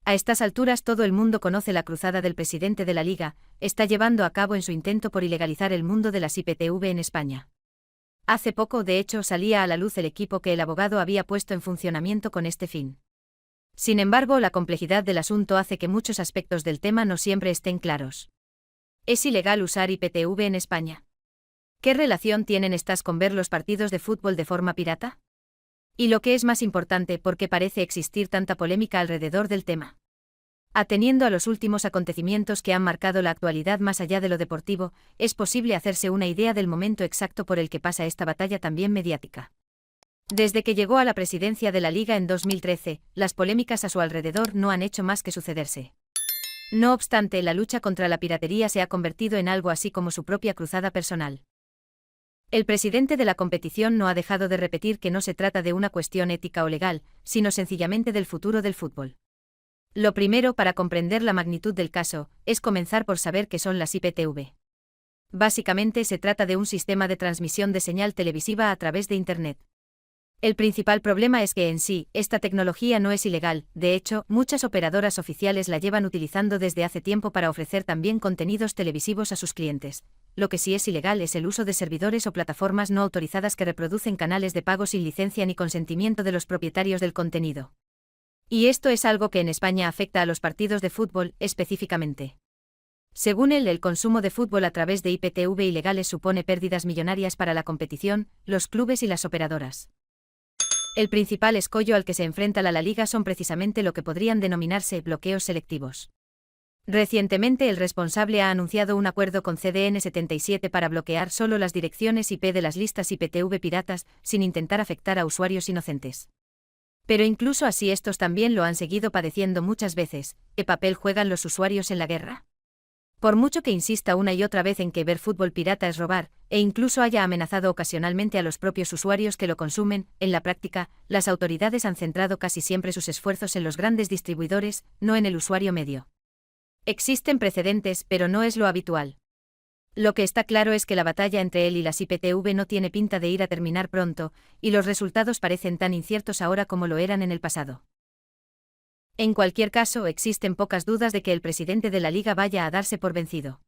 A estas alturas todo el mundo conoce la cruzada del presidente de la Liga, está llevando a cabo en su intento por ilegalizar el mundo de las IPTV en España. Hace poco, de hecho, salía a la luz el equipo que el abogado había puesto en funcionamiento con este fin. Sin embargo, la complejidad del asunto hace que muchos aspectos del tema no siempre estén claros. ¿Es ilegal usar IPTV en España? ¿Qué relación tienen estas con ver los partidos de fútbol de forma pirata? Y lo que es más importante, ¿por qué parece existir tanta polémica alrededor del tema? Ateniendo a los últimos acontecimientos que han marcado la actualidad más allá de lo deportivo, es posible hacerse una idea del momento exacto por el que pasa esta batalla también mediática. Desde que llegó a la presidencia de la Liga en 2013, las polémicas a su alrededor no han hecho más que sucederse. No obstante, la lucha contra la piratería se ha convertido en algo así como su propia cruzada personal. El presidente de la competición no ha dejado de repetir que no se trata de una cuestión ética o legal, sino sencillamente del futuro del fútbol. Lo primero, para comprender la magnitud del caso, es comenzar por saber qué son las IPTV. Básicamente se trata de un sistema de transmisión de señal televisiva a través de Internet. El principal problema es que en sí, esta tecnología no es ilegal, de hecho, muchas operadoras oficiales la llevan utilizando desde hace tiempo para ofrecer también contenidos televisivos a sus clientes. Lo que sí es ilegal es el uso de servidores o plataformas no autorizadas que reproducen canales de pago sin licencia ni consentimiento de los propietarios del contenido. Y esto es algo que en España afecta a los partidos de fútbol, específicamente. Según él, el consumo de fútbol a través de IPTV ilegales supone pérdidas millonarias para la competición, los clubes y las operadoras. El principal escollo al que se enfrenta la Liga son precisamente lo que podrían denominarse bloqueos selectivos. Recientemente el responsable ha anunciado un acuerdo con CDN 77 para bloquear solo las direcciones IP de las listas IPTV piratas, sin intentar afectar a usuarios inocentes. Pero incluso así estos también lo han seguido padeciendo muchas veces. ¿Qué papel juegan los usuarios en la guerra? Por mucho que insista una y otra vez en que ver fútbol pirata es robar, e incluso haya amenazado ocasionalmente a los propios usuarios que lo consumen, en la práctica, las autoridades han centrado casi siempre sus esfuerzos en los grandes distribuidores, no en el usuario medio. Existen precedentes, pero no es lo habitual. Lo que está claro es que la batalla entre él y las IPTV no tiene pinta de ir a terminar pronto, y los resultados parecen tan inciertos ahora como lo eran en el pasado. En cualquier caso, existen pocas dudas de que el presidente de la Liga vaya a darse por vencido.